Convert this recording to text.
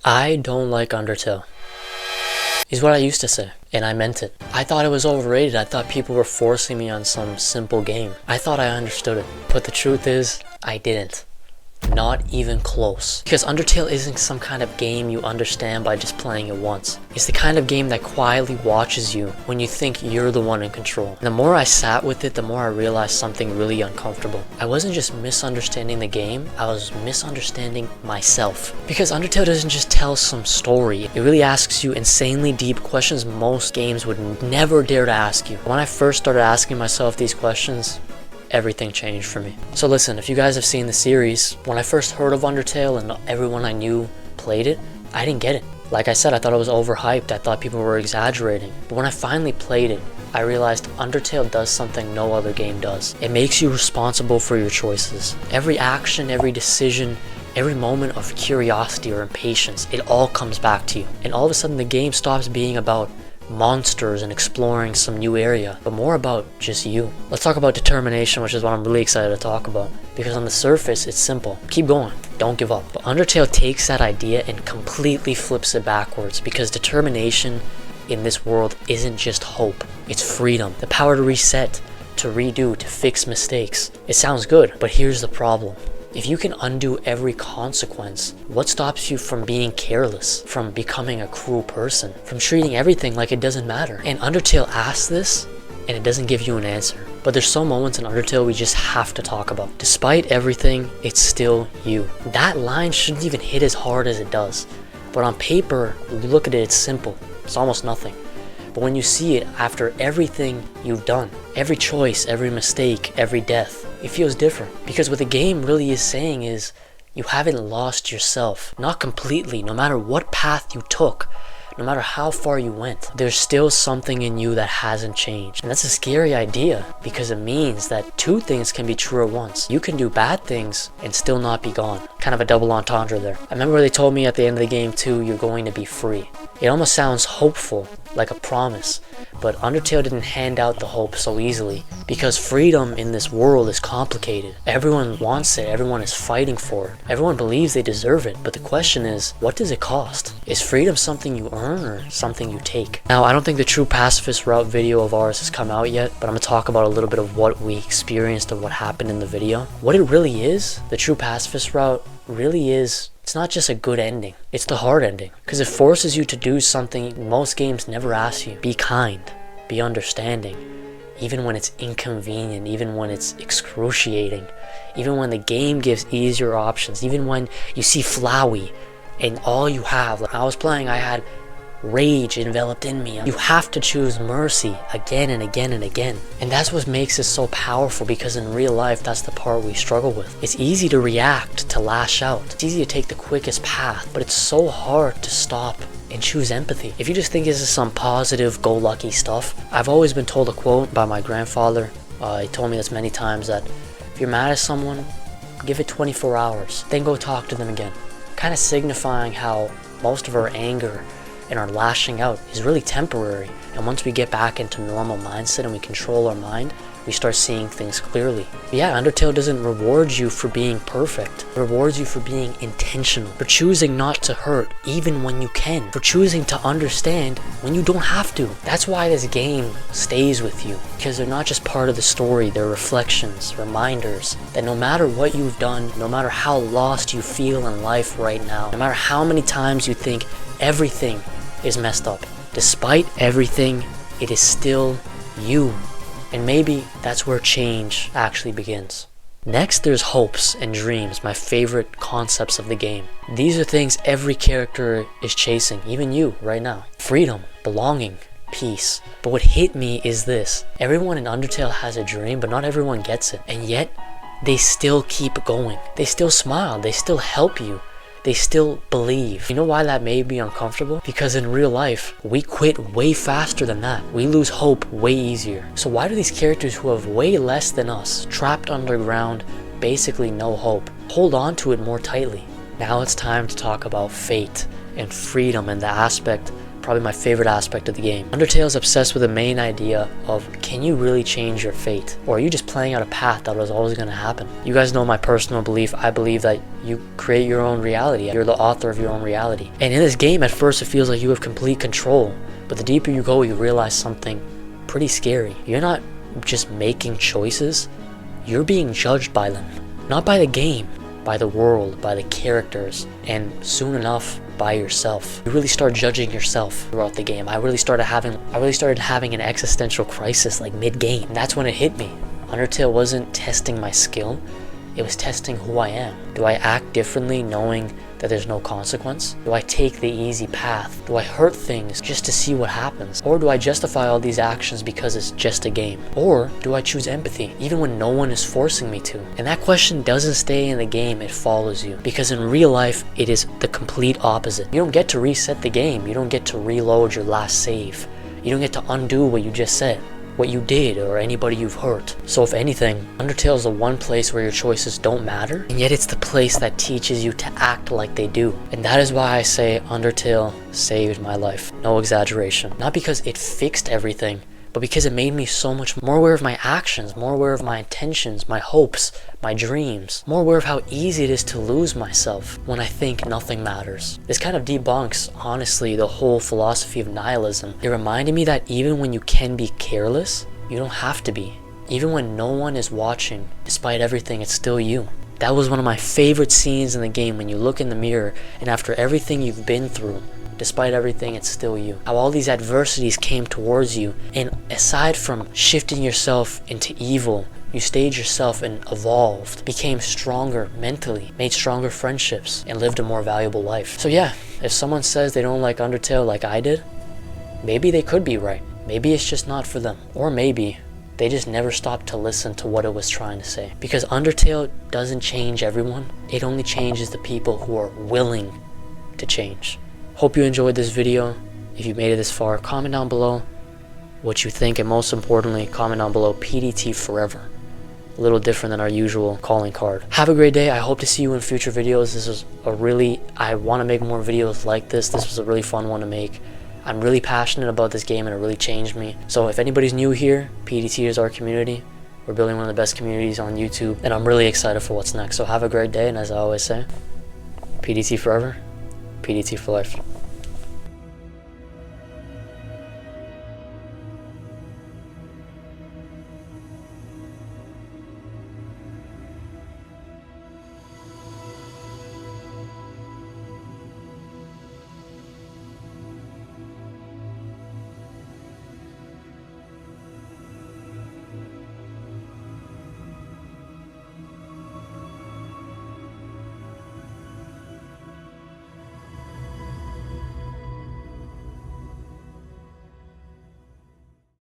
I don't like Undertale, is what I used to say, and I meant it. I thought it was overrated. I thought people were forcing me on some simple game. I thought I understood it, but the truth is, I didn't. Not even close. Because Undertale isn't some kind of game you understand by just playing it once. It's the kind of game that quietly watches you when you think you're the one in control. And the more I sat with it, the more I realized something really uncomfortable. I wasn't just misunderstanding the game, I was misunderstanding myself. Because Undertale doesn't just tell some story, it really asks you insanely deep questions most games would never dare to ask you. When I first started asking myself these questions, everything changed for me. So listen, if you guys have seen the series, when I first heard of Undertale and everyone I knew played it, I didn't get it. Like I said, I thought it was overhyped. I thought people were exaggerating. But when I finally played it, I realized Undertale does something no other game does. It makes you responsible for your choices. Every action, every decision, every moment of curiosity or impatience, it all comes back to you. And all of a sudden the game stops being about monsters and exploring some new area, but more about just you. Let's talk about determination, which is what I'm really excited to talk about, because on the surface it's simple: keep going, don't give up. But Undertale takes that idea and completely flips it backwards, because determination in this world isn't just hope, it's freedom, the power to reset, to redo, to fix mistakes. It sounds good, but here's the problem. If you can undo every consequence, what stops you from being careless, from becoming a cruel person, from treating everything like it doesn't matter? And Undertale asks this, and it doesn't give you an answer. But there's some moments in Undertale we just have to talk about. Despite everything, it's still you. That line shouldn't even hit as hard as it does. But on paper, when you look at it, it's simple. It's almost nothing. But when you see it after everything you've done, every choice, every mistake, every death, it feels different. Because what the game really is saying is, you haven't lost yourself. Not completely, no matter what path you took, no matter how far you went, there's still something in you that hasn't changed. And that's a scary idea, because it means that two things can be true at once. You can do bad things and still not be gone. Kind of a double entendre there. I remember they told me at the end of the game too, you're going to be free. It almost sounds hopeful, like a promise, but Undertale didn't hand out the hope so easily, because freedom in this world is complicated. Everyone wants it, everyone is fighting for it, everyone believes they deserve it, but the question is, what does it cost? Is freedom something you earn or something you take? Now, I don't think the True Pacifist Route video of ours has come out yet, but I'm going to talk about a little bit of what we experienced and what happened in the video. What it really is, the True Pacifist Route really is, it's not just a good ending, it's the hard ending, because it forces you to do something most games never ask you. Be kind, be understanding, even when it's inconvenient, even when it's excruciating, even when the game gives easier options, even when you see Flowey and all you have. Like I was playing, I had rage enveloped in me. You have to choose mercy again and again and again. And that's what makes it so powerful, because in real life, that's the part we struggle with. It's easy to react, to lash out. It's easy to take the quickest path, but it's so hard to stop and choose empathy. If you just think this is some positive, go-lucky stuff, I've always been told a quote by my grandfather. He told me this many times, that if you're mad at someone, give it 24 hours, then go talk to them again. Kind of signifying how most of our anger and our lashing out is really temporary, and once we get back into normal mindset and we control our mind, we start seeing things clearly. But yeah, Undertale doesn't reward you for being perfect. It rewards you for being intentional, for choosing not to hurt even when you can, for choosing to understand when you don't have to. That's why this game stays with you, because they're not just part of the story, they're reflections, reminders that no matter what you've done, no matter how lost you feel in life right now, no matter how many times you think everything is messed up, despite everything, it is still you. And maybe that's where change actually begins. Next, there's hopes and dreams, my favorite concepts of the game. These are things every character is chasing, even you right now. Freedom, belonging, peace. But what hit me is this: everyone in Undertale has a dream, but not everyone gets it. And yet, they still keep going. They still smile, they still help you. They still believe. You know why that may be uncomfortable? Because in real life, we quit way faster than that. We lose hope way easier. So why do these characters who have way less than us, trapped underground, basically no hope, hold on to it more tightly? Now it's time to talk about fate and freedom and the aspect probably my favorite aspect of the game. Undertale is obsessed with the main idea of, can you really change your fate? Or are you just playing out a path that was always going to happen? You guys know my personal belief. I believe that you create your own reality. You're the author of your own reality. And in this game, at first it feels like you have complete control. But the deeper you go, you realize something pretty scary. You're not just making choices. You're being judged by them. Not by the game, by the world, by the characters, and soon enough, by yourself. You really start judging yourself throughout the game. I really started having an existential crisis like mid-game. And that's when it hit me. Undertale wasn't testing my skill, it was testing who I am. Do I act differently knowing that there's no consequence? Do I take the easy path? Do I hurt things just to see what happens? Or do I justify all these actions because it's just a game? Or do I choose empathy even when no one is forcing me to? And that question doesn't stay in the game, it follows you. Because in real life, it is the complete opposite. You don't get to reset the game. You don't get to reload your last save. You don't get to undo what you just said, what you did, or anybody you've hurt. So if anything, Undertale is the one place where your choices don't matter, and yet it's the place that teaches you to act like they do. And that is why I say Undertale saved my life. No exaggeration. Not because it fixed everything, but because it made me so much more aware of my actions, more aware of my intentions, my hopes, my dreams, more aware of how easy it is to lose myself when I think nothing matters. This kind of debunks, honestly, the whole philosophy of nihilism. It reminded me that even when you can be careless, you don't have to be. Even when no one is watching, despite everything, it's still you. That was one of my favorite scenes in the game, when you look in the mirror and after everything you've been through, despite everything, it's still you. How all these adversities came towards you, and aside from shifting yourself into evil, you stayed yourself and evolved, became stronger mentally, made stronger friendships, and lived a more valuable life. So yeah, if someone says they don't like Undertale like I did, maybe they could be right. Maybe it's just not for them. Or maybe they just never stopped to listen to what it was trying to say. Because Undertale doesn't change everyone. It only changes the people who are willing to change. Hope you enjoyed this video. If you made it this far, comment down below what you think, and most importantly, comment down below PDT forever. A little different than our usual calling card. Have a great day. I hope to see you in future videos. This was I want to make more videos like this. This was a really fun one to make. I'm really passionate about this game and it really changed me. So if anybody's new here, PDT is our community. We're building one of the best communities on YouTube, and I'm really excited for what's next. So have a great day, and as I always say, PDT forever, PDT for life.